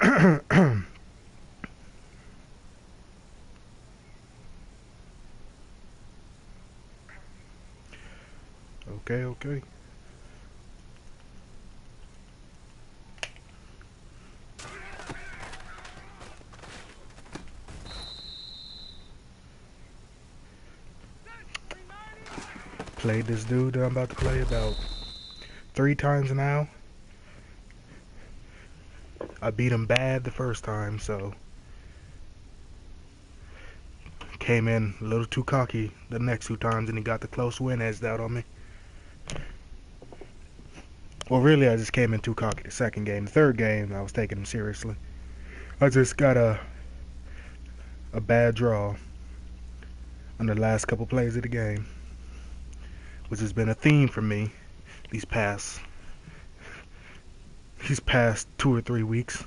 Okay, okay. Played this dude that I'm about to play about 3 times now. I beat him bad the first time, so came in a little too cocky the next 2 times, and he got the close win edged out on me. Well, really, I just came in too cocky the second game. The third game, I was taking him seriously. I just got a bad draw on the last couple plays of the game, which has been a theme for me these past 2 or 3 weeks.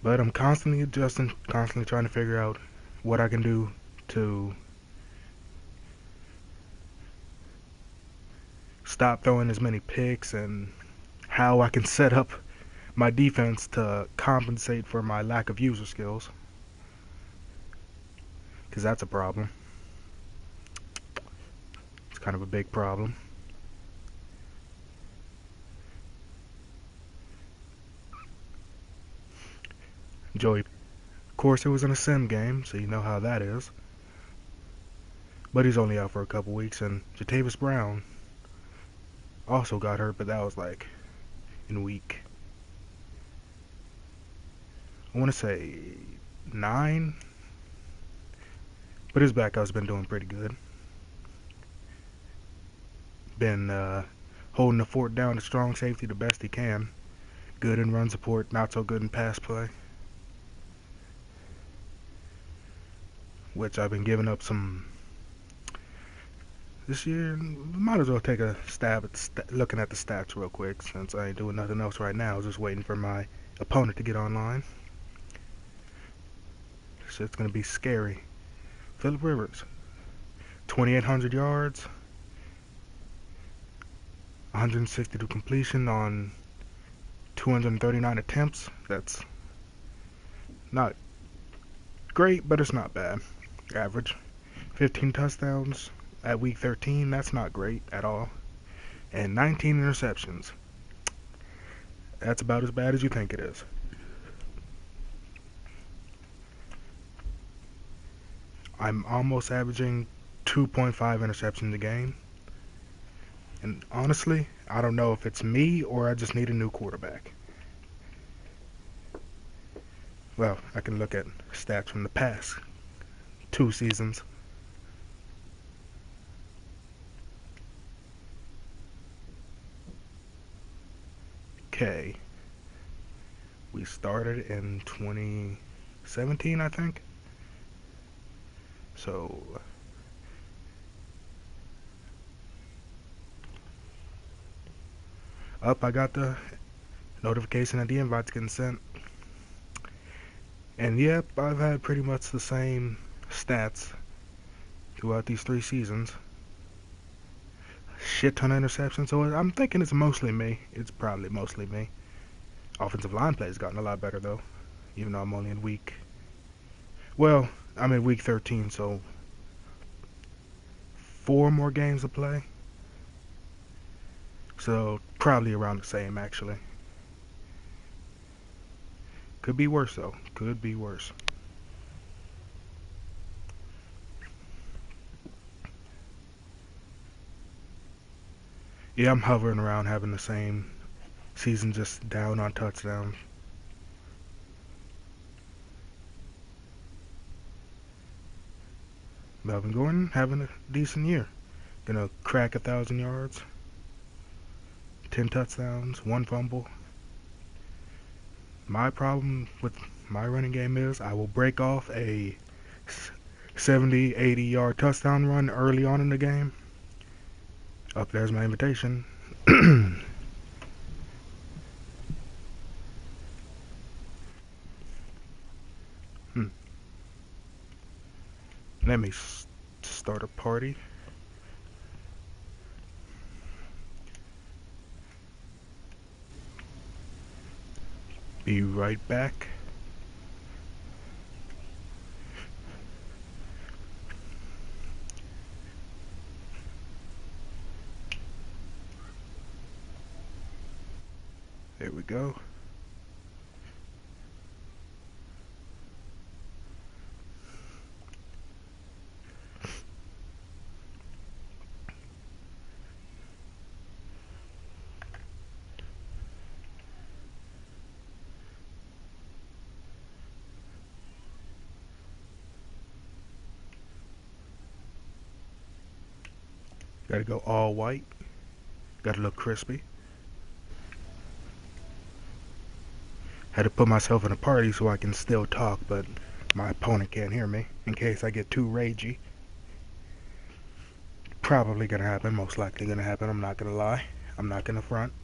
But I'm constantly adjusting, constantly trying to figure out what I can do to stop throwing as many picks and how I can set up my defense to compensate for my lack of user skills, because that's a problem. It's kind of a big problem. Joey, of course, it was in a sim game, so you know how that is. But he's only out for a couple weeks, and Jatavis Brown also got hurt, but that was like in week, I want to say 9. But his backup's been doing pretty good. Been holding the fort down to strong safety the best he can. Good in run support, not so good in pass play. Which I've been giving up some this year. Might as well take a stab at looking at the stats real quick, since I ain't doing nothing else right now. Just waiting for my opponent to get online. Shit's gonna be scary. Phillip Rivers, 2,800 yards, 162 completion on 239 attempts. That's not great, but it's not bad. Average. 15 touchdowns at week 13. That's not great at all. And 19 interceptions. That's about as bad as you think it is. I'm almost averaging 2.5 interceptions a game. And honestly, I don't know if it's me or I just need a new quarterback. Well, I can look at stats from the past 2 seasons. Okay. We started in 2017, I think. So, I got the notification that the invite's getting sent. And yep, I've had pretty much the same stats throughout these 3 seasons. Shit ton of interceptions, so I'm thinking it's mostly me. It's probably mostly me. Offensive line play has gotten a lot better though, even though I'm only in week. Well, I'm in week 13, so 4 more games to play. So probably around the same actually. Could be worse though. Could be worse. Yeah, I'm hovering around having the same season, just down on touchdowns. Melvin Gordon having a decent year. Gonna crack 1,000 yards, 10 touchdowns, 1 fumble. My problem with my running game is I will break off a 70, 80 yard touchdown run early on in the game. Up there's my invitation. Let me start a party. Be right back. There we go. Gotta go all white. Gotta look crispy. Had to put myself in a party so I can still talk, but my opponent can't hear me in case I get too ragey. Probably gonna happen, most likely gonna happen. I'm not gonna lie. I'm not gonna front.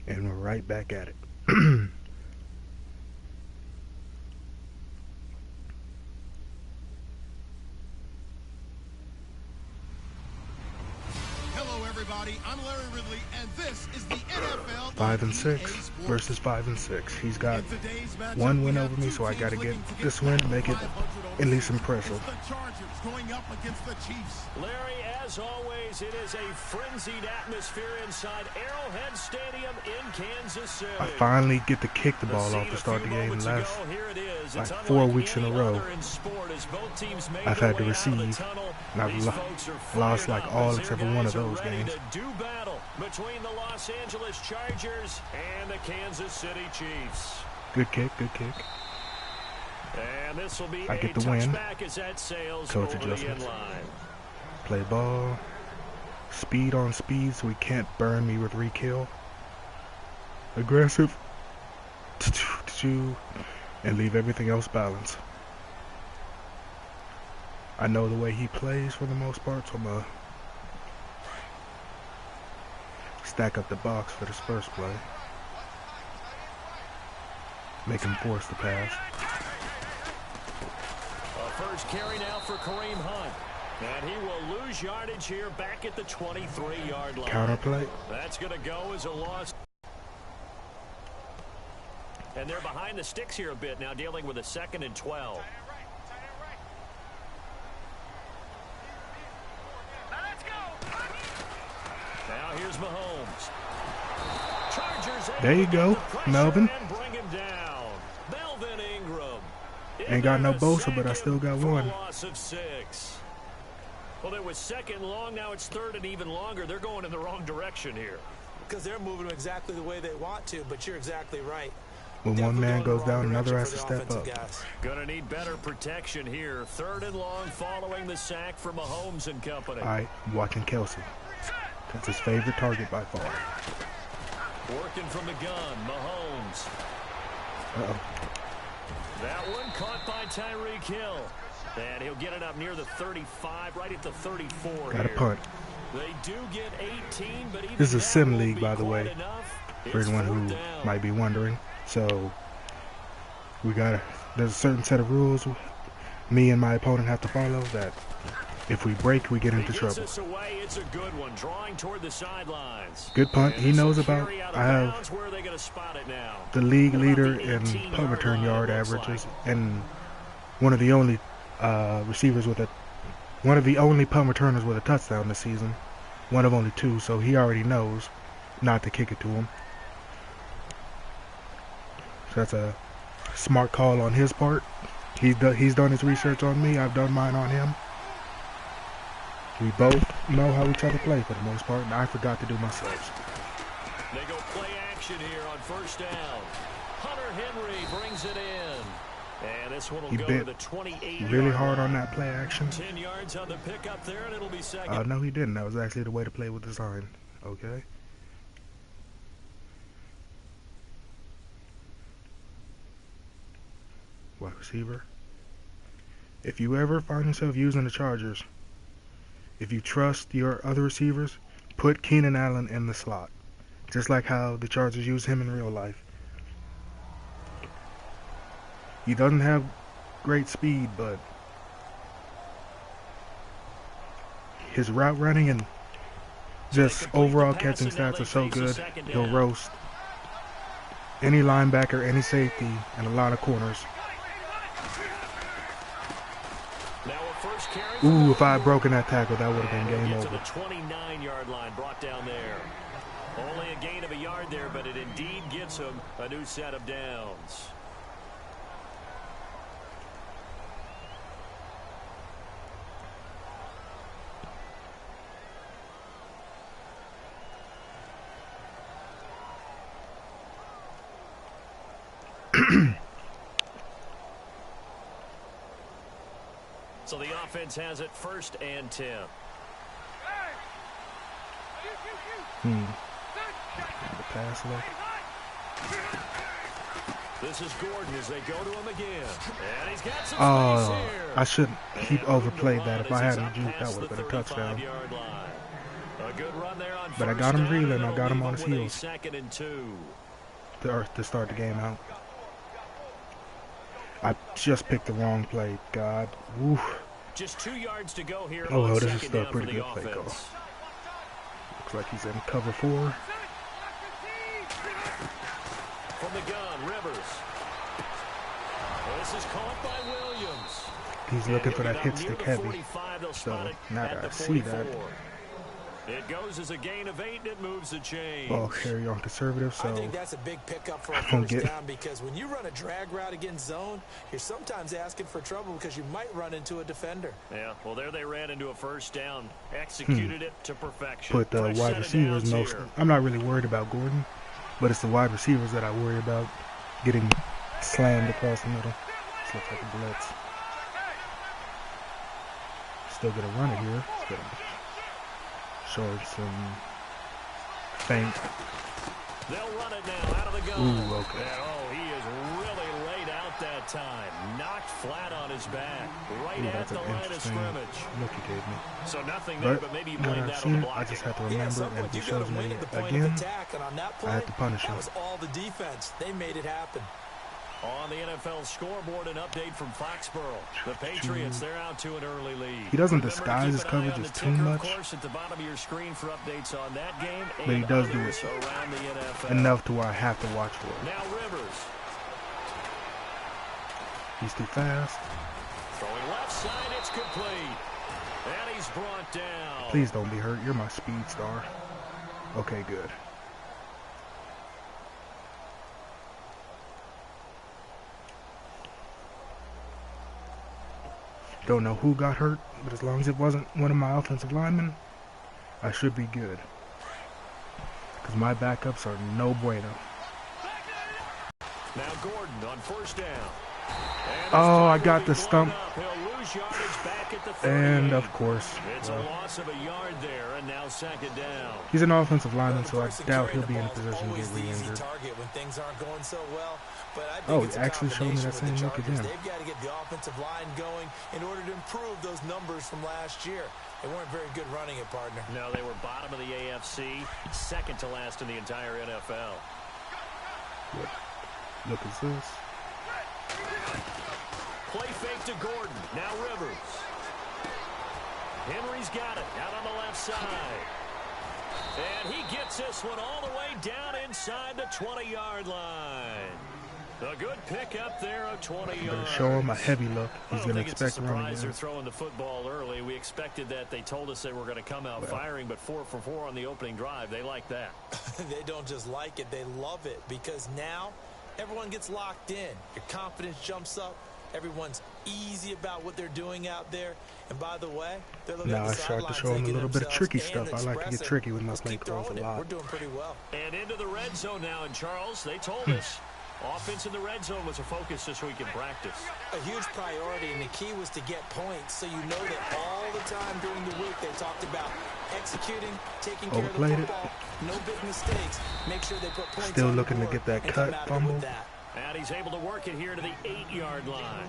And we're right back at it. Hello, everybody. I'm Larry Ridley, and this is the NFL 5-6 versus 5-6. He's got one win over me, so I gotta get this win, make it at least impressive. The Chargers going up against the Chiefs. Larry, as always, it is a frenzied atmosphere inside Arrowhead Stadium in Kansas City. I finally get to kick the ball off to start the game. Last like 4 weeks in a row, I've had to receive, and I've lost like all except for one of those games. Between the Los Angeles Chargers and the Kansas City Chiefs. Good kick, good kick. And this will be I get the win. Coach adjustments. Play ball. Speed on speed so he can't burn me with re-kill. Aggressive. And leave everything else balanced. I know the way he plays for the most part, so I'm going to stack up the box for this first play. Make him force the pass. First carry now for Kareem Hunt. And he will lose yardage here back at the 23-yard line. Counter play. That's going to go as a loss. And they're behind the sticks here a bit now, dealing with a 2nd and 12. Now here's Mahomes. Chargers. There you go, Melvin. Melvin Ingram. Ain't got no Bosa, but I still got one. Loss of 6. Well, it was 2nd long. Now it's 3rd and even longer. They're going in the wrong direction here. Because they're moving exactly the way they want to, but you're exactly right. When one man goes down, another has to step up. Gonna need better protection here. 3rd and long following the sack for Mahomes and company. All right, watching Kelsey. That's his favorite target by far. Working from the gun, Mahomes. Uh-oh. That one caught by Tyreek Hill. And he'll get it up near the 35, right at the 34 Got a punt. They do get 18, but even this is a sim league, by the way, for it's anyone who might be wondering. So there's a certain set of rules me and my opponent have to follow that if we break, we get into trouble. It's a good one, drawing toward the sidelines. Good punt. He knows about. I have the league leader in punt return yard averages, and one of the only receivers with one of the only punt returners with a touchdown this season. One of only 2, so he already knows not to kick it to him. So that's a smart call on his part. He's done his research on me. I've done mine on him. We both know how each other play for the most part, and I forgot to do myself. They go play action here on 1st down. Hunter Henry brings it in. And this one will He go bit to the 28 really hard on that play action. 10 yards on the pickup there, and it'll be second. No, he didn't. That was actually the way to play with design. Okay. Wide receiver. If you ever find yourself using the Chargers, if you trust your other receivers, put Keenan Allen in the slot. Just like how the Chargers use him in real life. He doesn't have great speed, but his route running and just overall catching stats are so good. He'll roast any linebacker, any safety, and a lot of corners. Ooh, if I had broken that tackle, that would have been game over. To the 29-yard line, brought down there. Only a gain of a yard there, but it indeed gives him a new set of downs. So the offense has it 1st and 10. The pass look. This is Gordon as they go to him again. And he's got some space here. I shouldn't keep overplayed that. If I hadn't juked, that would have been a touchdown. A good run there on But I got him reeling. I got him on his heels. 2nd and 2. To start the game out. I just picked the wrong play. God. Woo. Just 2 yards to go here. Oh, well, on this is second still a down pretty for the good play call. offense. Looks like he's in cover 4. From the gun, Rivers. This is caught by Williams. He's looking for that hit stick heavy. 45, So now that I see that. It goes as a gain of 8 and it moves the chain. Ball carry on conservative, so I think that's a big pickup for a don't first get down, because when you run a drag route against zone, you're sometimes asking for trouble because you might run into a defender. Yeah, well, there they ran into a first down. Executed it to perfection. put the Fresh wide set of receivers downs most. here. I'm not really worried about Gordon, but it's the wide receivers that I worry about getting slammed across the middle. This looks like a blitz. Still gonna run it here. Still showing some feint. They'll run it now out of the gun. Ooh, okay. And, oh, he is really laid out that time. Knocked flat on his back. Right Ooh, at that's the an line of interesting scrimmage. look he gave me. So nothing there, but maybe you now blame that I've that on the seen it, I blocking. just have to Yeah, remember, at some and point if he you got shows to me win at the point again, of attack, and on that play, I have to punish him. that was all the defense. They made it happen. On the NFL scoreboard, an update from Foxborough. The Patriots, they're out to an early lead. He doesn't Remember to disguise keep his an eye coverage on as the too ticker, much. Of course, at the bottom of your screen for updates on that game But he and does do others it around the NFL. enough to where I have to watch for it. Now Rivers. He's too fast. Throwing left side, it's complete. And he's brought down. Please don't be hurt. You're my speed star. Okay, good. Don't know who got hurt, but as long as it wasn't one of my offensive linemen, I should be good. Because my backups are no bueno. Now Gordon on 1st down. Oh, I got the stump. And of course, It's a loss of a yard there, and now 2nd down. he's an offensive lineman, so I Person doubt carrying he'll be in a the ball's position to always get the easy re-injured. target when things aren't going so well. But I think Oh, it's he a actually showed me that combination same with the look Chargers. again. They've got to get the offensive line going in order to improve those numbers from last year. They weren't very good running it, partner. No, they were bottom of the AFC, 2nd to last in the entire NFL. What look is this? Play fake to Gordon. Now Rivers. Henry's got it out on the left side. And he gets this one all the way down inside the 20-yard line. A good pickup there of 20 I'm yards. going to show him a heavy look. I He's don't going to think it's a expect running surprise they're again. throwing the football early. We expected that. They told us they were going to come out firing, but 4 for 4 on the opening drive. They like that. They don't just like it, they love it, because now everyone gets locked in. Your confidence jumps up. Everyone's easy about what they're doing out there. And by the way, they're looking Now at I the start to sidelines show him a thinking little bit of themselves tricky and stuff. I like to get expressing, tricky with my let's play keep calls a throwing it. lot. We're doing pretty well. And into the red zone now, and Charles, they told us Offense in the red zone was a focus this week in practice. A huge priority, and the key was to get points. So you know that all the time during the week they talked about executing, taking care of the football, no big mistakes. Make sure they put points Still on the looking to board get that and cut come out fumble. with that. And he's able to work it here to the 8-yard line.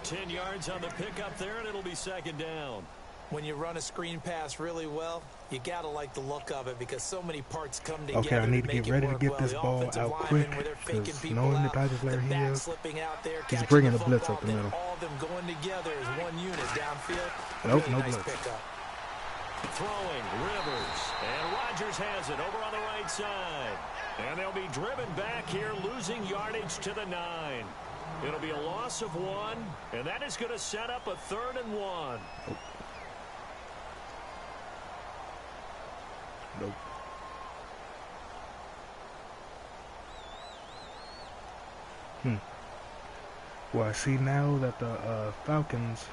10 yards on the pickup there, and it'll be second down. When you run a screen pass really well, you got to like the look of it because so many parts come together. Okay, I need to make get ready to work get well. this The ball offensive out linemen, quick where they're faking because people knowing the out, type of player the he back is, slipping out there, he's catching bringing the the blitz football, up the then middle. all of them going together as one unit downfield. Nope, Really no nice blitz. pickup. Throwing, Rivers, and Rodgers has it over on the right side. And they'll be driven back here, losing yardage to the 9. It'll be a loss of 1, and that is going to set up a 3rd and 1. Nope. Well, I see now that the Falcons'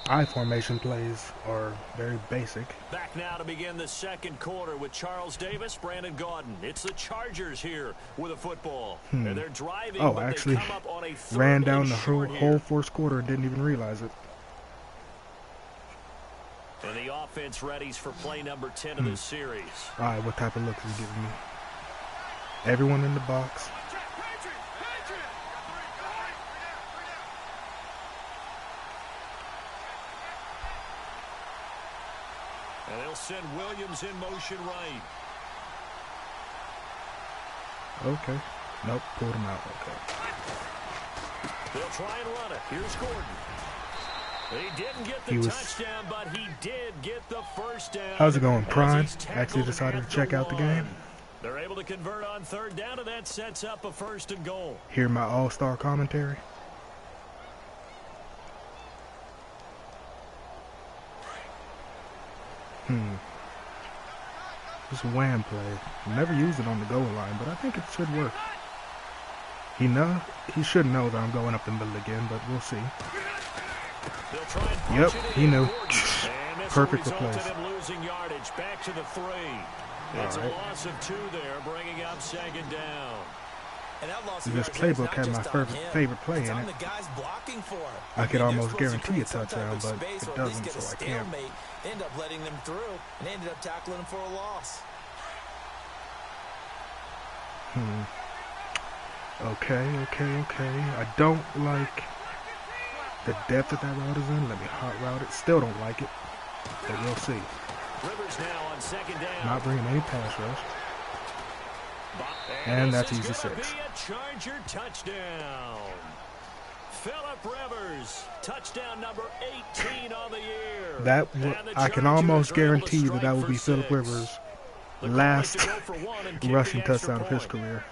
I formation plays are very basic. Back now to begin the second quarter with Charles Davis, Brandon Gaudin. It's the Chargers here with a football. And they're driving, Oh, but I actually they come up on a third ran down and the short whole here. first quarter and didn't even realize it. And the offense readies for play number 10 of this series. All right, what type of look is he giving me? Everyone in the box. And they'll send Williams in motion right. Okay. Nope, pulled him out. Okay. They'll try and run it. Here's Gordon. He didn't get the touchdown, but he did get the first down. How's it going, Prime? Actually decided to check out the game. They're able to convert on third down, and that sets up a 1st and goal. Hear my all-star commentary. This wham play. Never used it on the goal line, but I think it should work. He should know that I'm going up the middle again, but we'll see. Yep, he knew. Perfect for plays. Losing yardage back to the 3. It's a loss of 2 there, bringing up second down. And that loss This playbook had my favorite play in it. I could almost guarantee a touchdown, but it doesn't, so I can't. They end up letting them through, and they ended up tackling them for a loss. Okay. I don't like the depth that route is in. Let me hot route it. Still don't like it, but we'll see. Rivers now on second down. Not bringing any pass rush. And that's easy 6. Be a Charger touchdown. Phillip Rivers, touchdown number 18 on the year. I can almost guarantee that will be Phillip Rivers' last rushing touchdown of his career.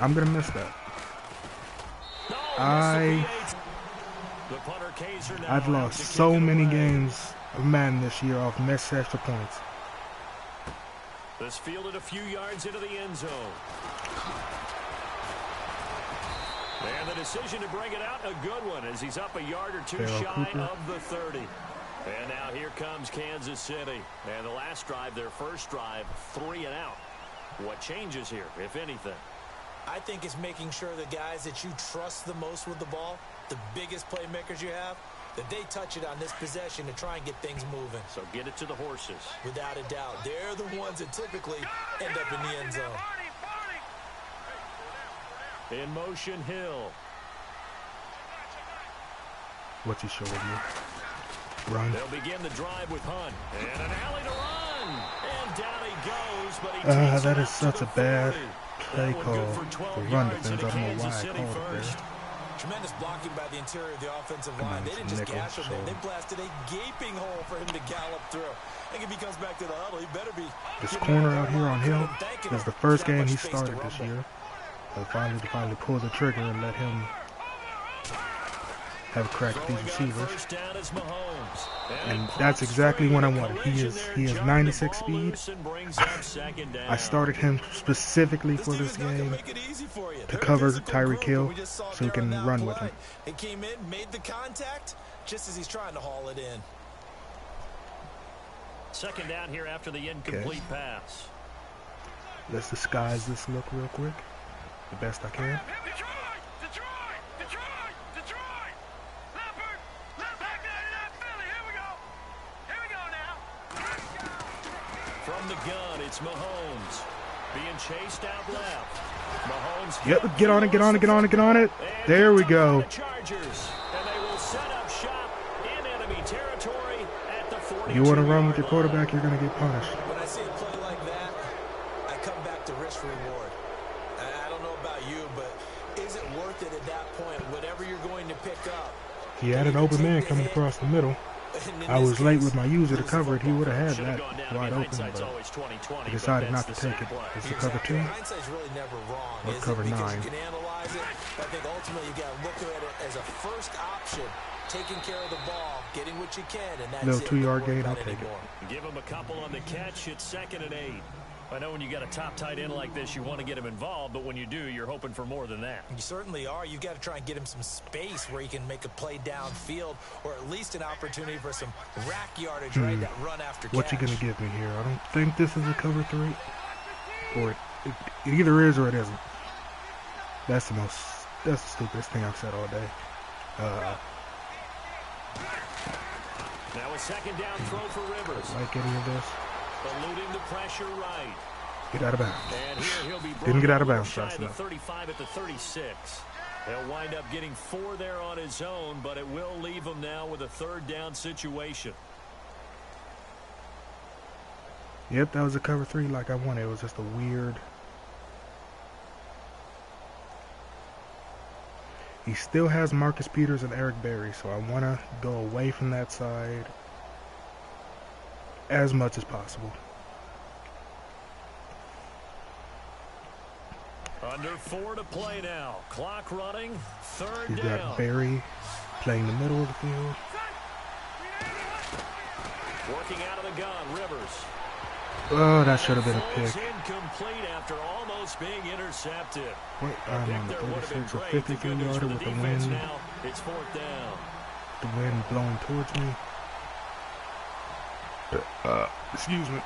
I'm gonna miss that. I've lost so many games of Madden this year off missed extra points. This fielded a few yards into the end zone. And the decision to bring it out, a good one, as he's up a yard or 2 shy of the 30. And now here comes Kansas City. And the last drive, their first drive, 3 and out. What changes here, if anything? I think it's making sure the guys that you trust the most with the ball, the biggest playmakers you have, that they touch it on this possession to try and get things moving. So get it to the horses. Without a doubt. They're the ones that typically end up in the end zone. In motion, Hill. What's he showing me? Run. They'll begin the drive with Hunt. And an alley to run. And down he goes, but he takes that it is such a bad play call for run defense. I don't know why I called it there. Tremendous blocking by the interior of the offensive line. They didn't just gash him there. They blasted a gaping hole for him to gallop through. I think if he comes back to the huddle, he better be. This corner out here on Hill is the first game he started this year. They finally pulled the trigger and let him have a crack at these receivers. And that's exactly what I wanted. He is 96 speed. I started him specifically for this game to cover Tyreek Hill so he can run with him. He came in, made the contact, just as he's trying to haul it in. Second down here after the incomplete pass. Let's disguise this look real quick. The best I can. From the gun, it's Mahomes. Being chased out left. Mahomes. Yep, get on it, get on it, get on it, get on it. There we go. Chargers, and they will set up shop in enemy territory at the 42. You want to run with your quarterback, you're going to get punished. When I see a play like that, I come back to risk reward. I don't know about you, but is it worth it at that point? Whatever you're going to pick up. He had an open man coming across the middle. I was late with my user to cover it. He would have had that wide open, but I decided not to take it. It's a cover 2 Hindsight's really never wrong, or cover 9. You can analyze it, but I think ultimately you got to look at it as a first option, taking care of the ball, getting what you can, and that's little it. 2-yard gain, I'll take it. Give him a couple on the catch. It's 2nd and 8. I know when you got a top tight end like this, you want to get him involved, but when you do, you're hoping for more than that. You certainly are. You've got to try and get him some space where he can make a play downfield, or at least an opportunity for some rack yardage, right? That run after What catch. you gonna give me here? I don't think this is a cover 3, or it either is or it isn't. That's the stupidest thing I've said all day. Now a 2nd down throw for Rivers. Like any of this. Eluding the pressure right. Get out of bounds. And here he'll be Didn't get out of brought bounds shy fast of the enough. 35 at the 36. He'll wind up getting 4 there on his own, but it will leave him now with a 3rd down situation. Yep, that was a cover 3 like I wanted. It was just a weird. He still has Marcus Peters and Eric Berry, so I want to go away from that side as much as possible. Under 4 to play now. Clock running. 3rd He's down. got Berry playing the middle of the field. Working out of the gun. Rivers. Oh, that should have been a Falls pick. incomplete after almost being intercepted. What? A I'm pick on the there would have been 36 or great. The 53 good news for yarder the with the defense wind. now, it's 4th down. The wind blowing towards me. Excuse me.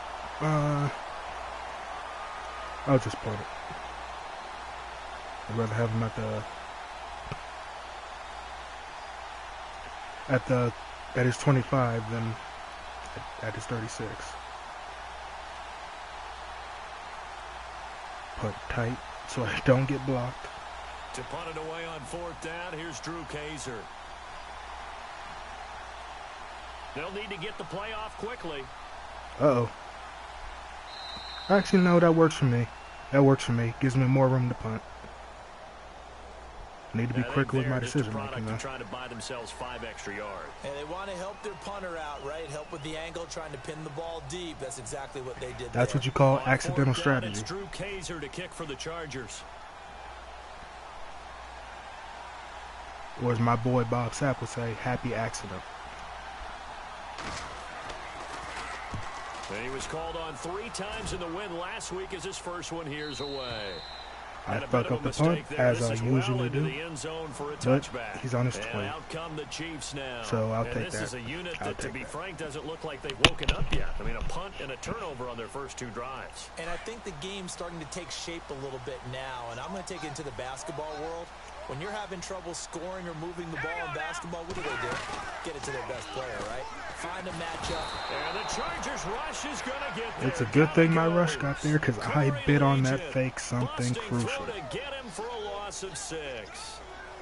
I'll just punt it. I'd rather have him at his 25 than at his 36. Punt tight so I don't get blocked. To punt it away on 4th down, here's Drew Kaiser. They'll need to get the play off quickly. Uh-oh. Actually, no, that works for me. That works for me. Gives me more room to punt. I need to be quick with my decision making, though. Trying to buy themselves 5 extra yards. And they want to help their punter out, right? Help with the angle, trying to pin the ball deep. That's exactly what they did. That's there. what you call On accidental 4th down, strategy. It's Drew Kaiser to kick for the Chargers. Or as my boy Bob Sapp would say, happy accident. And he was called on 3 times in the win last week as his first one here's away. I And a fuck bit of up a the punt, mistake there. as This I is well usually into do. the end zone for a But touchback. he's on his And 20. out come the Chiefs now. So I'll and take this that. is a unit I'll that, to take be that. frank, doesn't look like they've woken up yet. I mean, a punt and a turnover on their first 2 drives. And I think the game's starting to take shape a little bit now. And I'm going to take it into the basketball world. When you're having trouble scoring or moving the ball in basketball, what do? Get it to their best player, right? Find a matchup. And the Chargers rush is going to get there. It's a good thing my rush got there because I bid on that fake something Busting crucial. through to get him for a loss of 6.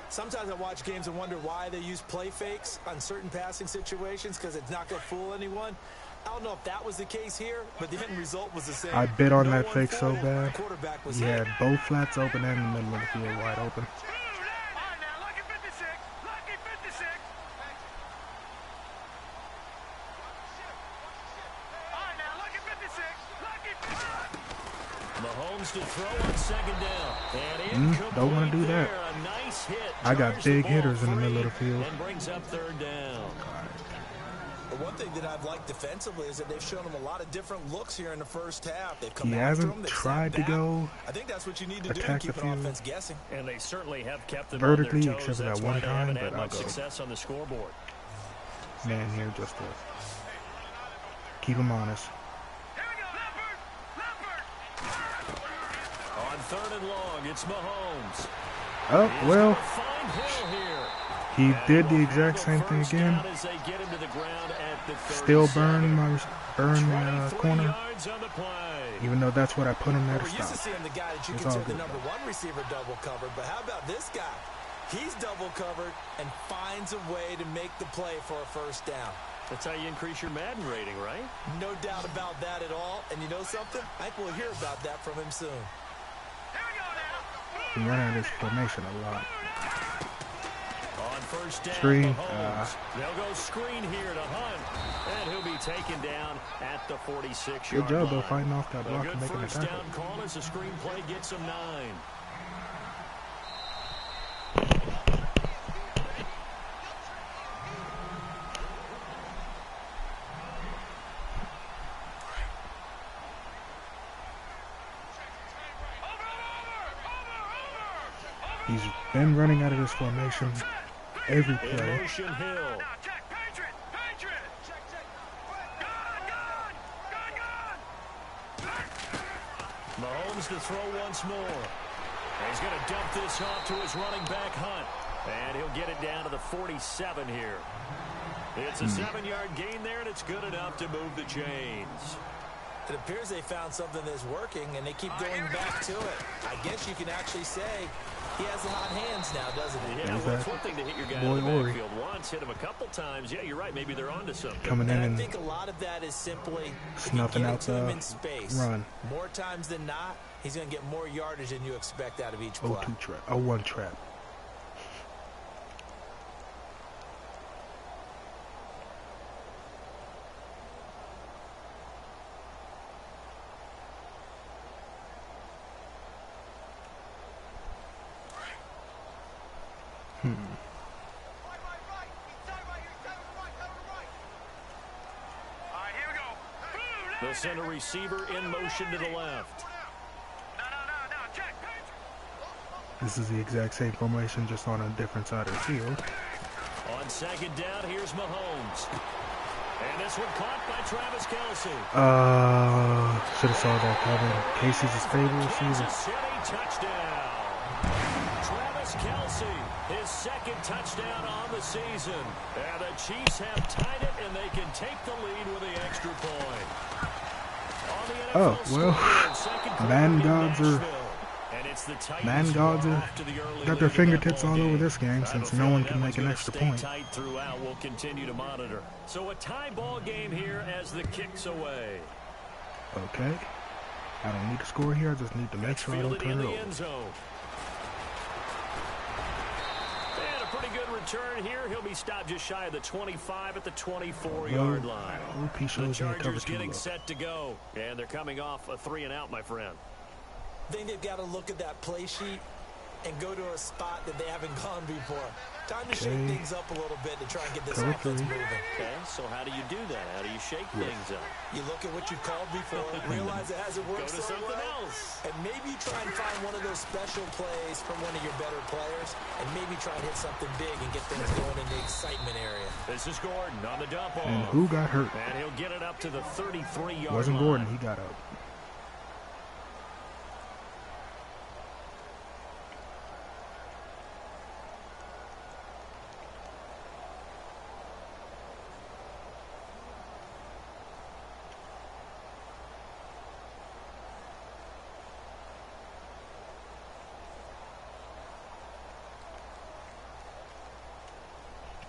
Sometimes I watch games and wonder why they use play fakes on certain passing situations because it's not going to fool anyone. I don't know if that was the case here, but the end result was the same. I bid on No that one fake for so it. bad. Quarterback was He hit. had both flats open and the middle of the field wide open. Mahomes to throw on 2nd down. And Don't want to do that. there, a nice hit. I got Chargers the big ball hitters in the middle of the free field. And brings up 3rd down. But one thing that I've liked defensively is that they've shown them a lot of different looks here in the first half. They've come He after hasn't them, they've tried to snapped back. go I think that's what you need to do to attack keep the an field offense guessing. And they certainly have kept them vertically, on their except toes. for that That's one why they time, haven't but had I'll much go. success on the scoreboard. man here just to keep him honest. 3rd and long. It's Mahomes. Oh, well, Find Hill here. he did the exact same thing again. Still burn my corner, even though that's what I put him there to We're used stop. to seeing the guy that you It's all consider the good, number one receiver double covered, but how about this guy? He's double covered and finds a way to make the play for a first down. That's how you increase your Madden rating, right? No doubt about that at all. And you know something? I think we'll hear about that from him soon. He run out of this formation a lot. On first down, Screen. they'll go screen here to Hunt, and he'll be taken down at the 46-yard line. Good job, though, fighting off that block A and good making a first tackle. down call as the screen play gets him 9. He's been running out of this formation every In play. motion, Hill. Mahomes to throw once more. And he's going to dump this off to his running back, Hunt. And he'll get it down to the 47 here. It's a 7-yard gain there, and it's good enough to move the chains. It appears they found something that's working, and they keep going back to it. I guess you can actually say he has the hot hands now, doesn't he? Yeah, well, it's one thing to hit your guy in the backfield once, hit him a couple times. Yeah, you're right. Maybe they're onto something. Coming in I and think a lot of that is simply snuffing out to him the in space. run. More times than not, he's going to get more yardage than you expect out of each play. 0-2 trap. 0-1 trap. The center receiver in motion to the left. This is the exact same formation, just on a different side of the field. On second down, here's Mahomes. And this one caught by Travis Kelce. Should have saw that coming. Casey's a stable receiver. Kansas City touchdown. Travis Kelce, his second touchdown on the season. And the Chiefs have tied it, and they can take the lead with the extra point. Oh, well, Man gods got their fingertips all over this game since no one can make an extra point. We'll continue to monitor. So a tie ball game here as the kick's away. Okay. I don't need to score here. I just need to make sure I don't turn it over. Return here, he'll be stopped just shy of the 25 at the 24-yard line. The Chargers getting set to go, and they're coming off a 3-and-out, my friend. I think they've got to look at that play sheet and go to a spot that they haven't gone before. Time to shake things up a little bit to try and get this offense moving. Okay, so how do you do that? How do you shake things up? You look at what you called before, realize it hasn't worked so something well, else. And maybe try and find one of those special plays from one of your better players, and maybe try and hit something big and get things going in the excitement area. This is Gordon on the dump off. And who got hurt? And he'll get it up to the 33-yard line. Wasn't Gordon, he got up.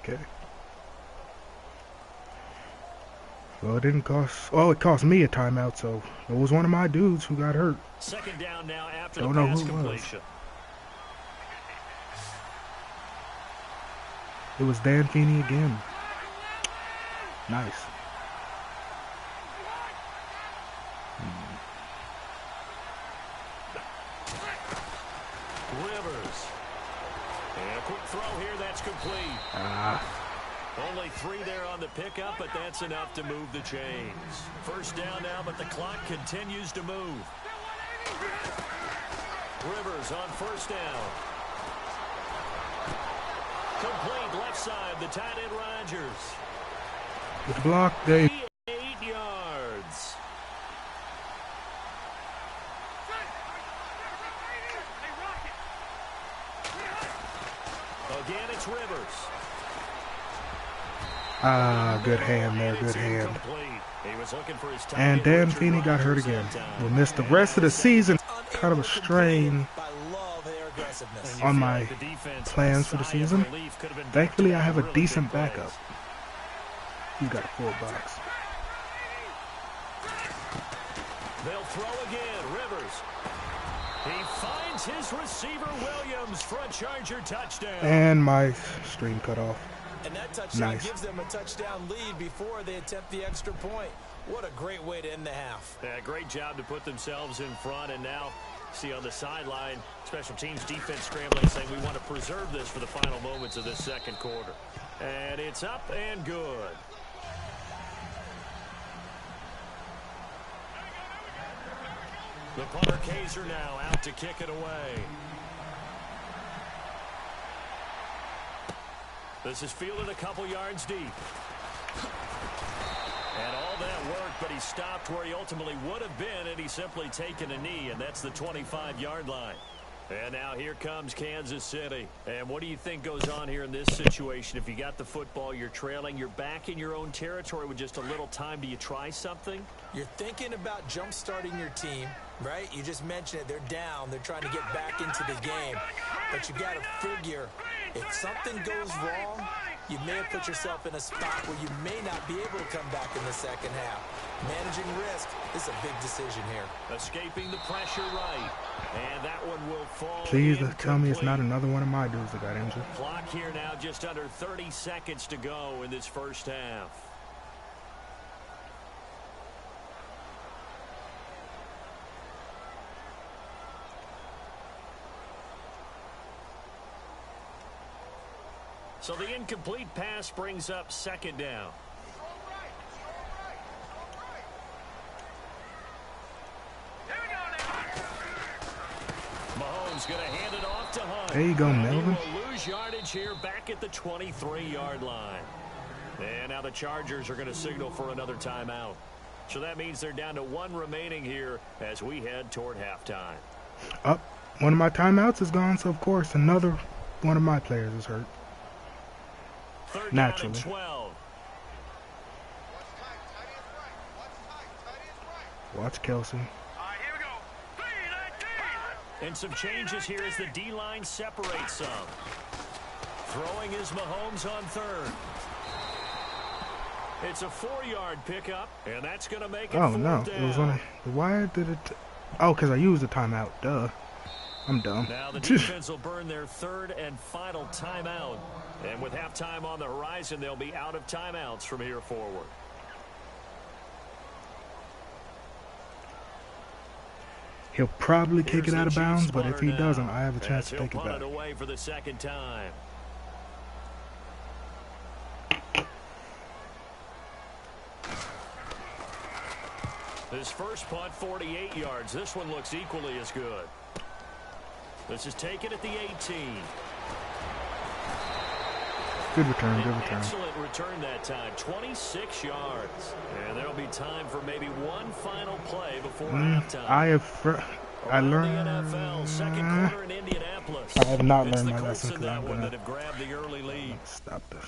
Okay. Well, it didn't cost... Oh, it cost me a timeout, so it was one of my dudes who got hurt. Second down now after Don't the know pass who it was. completion. It was Dan Feeney again. Nice. Rivers. And a quick throw here, that's complete. Only 3 there on the pickup, but that's enough to move the chains. First down now, but the clock continues to move. Rivers on first down. Complete left side, the tight end Rodgers. Good block, Dave. 8 yards. Ah, good hand there, good hand. He was looking for his And Dan Feeney got hurt again. We'll miss the rest of the season. Kind of a strain on my plans for the season. Thankfully, I have a decent backup. He's got a full box. They'll throw again. Rivers. He finds his receiver Williams for a Charger touchdown. And my stream cut off. And that touchdown gives them a touchdown lead before they attempt the extra point. What a great way to end the half. Yeah, great job to put themselves in front. And now, see on the sideline, special teams defense scrambling, saying we want to preserve this for the final moments of this second quarter. And it's up and good. The punter Kaiser now out to kick it away. This is fielded a couple yards deep. And all that worked, but he stopped where he ultimately would have been, and he's simply taken a knee, and that's the 25-yard line. And now here comes Kansas City. And what do you think goes on here in this situation? If you got the football, you're trailing, you're back in your own territory with just a little time. Do you try something? You're thinking about jump-starting your team, right? You just mentioned it. They're down. They're trying to get back into the game. But you got to figure, if something goes wrong, you may have put yourself in a spot where you may not be able to come back in the second half. Managing risk is a big decision here. Escaping the pressure right. And that one will fall. Please tell me it's not another one of my dudes that got injured. Clock here now, just under 30 seconds to go in this first half. So the incomplete pass brings up second down. Mahomes going to hand it off to Hunt. There you go, Melvin. He will lose yardage here back at the 23-yard line. And now the Chargers are going to signal for another timeout. So that means they're down to one remaining here as we head toward halftime. Up. One of my timeouts is gone, so of course another one of my players is hurt. Third naturally. Down and 12. Watch Kelsey. And some changes here as the D-line separates some. Throwing is Mahomes on third. It's a 4-yard pickup, and that's going to make it Oh fourth no, down. it was on. Why did it? Oh, because I used the timeout. Duh. I'm dumb. Now the defense will burn their third and final timeout. And with halftime on the horizon, they'll be out of timeouts from here forward. He'll probably kick it out of bounds, but if he doesn't, I have a chance to take it He'll punt back. it away for the second time. His first punt, 48 yards. This one looks equally as good. This is taken at the 18. Good return, good return. Excellent return that time, 26 yards. And there'll be time for maybe one final play before halftime. I learned. The NFL, second quarter in Indianapolis. I have not It's learned the my Colts lesson in because that I'm one gonna that have grabbed the early lead. stop this.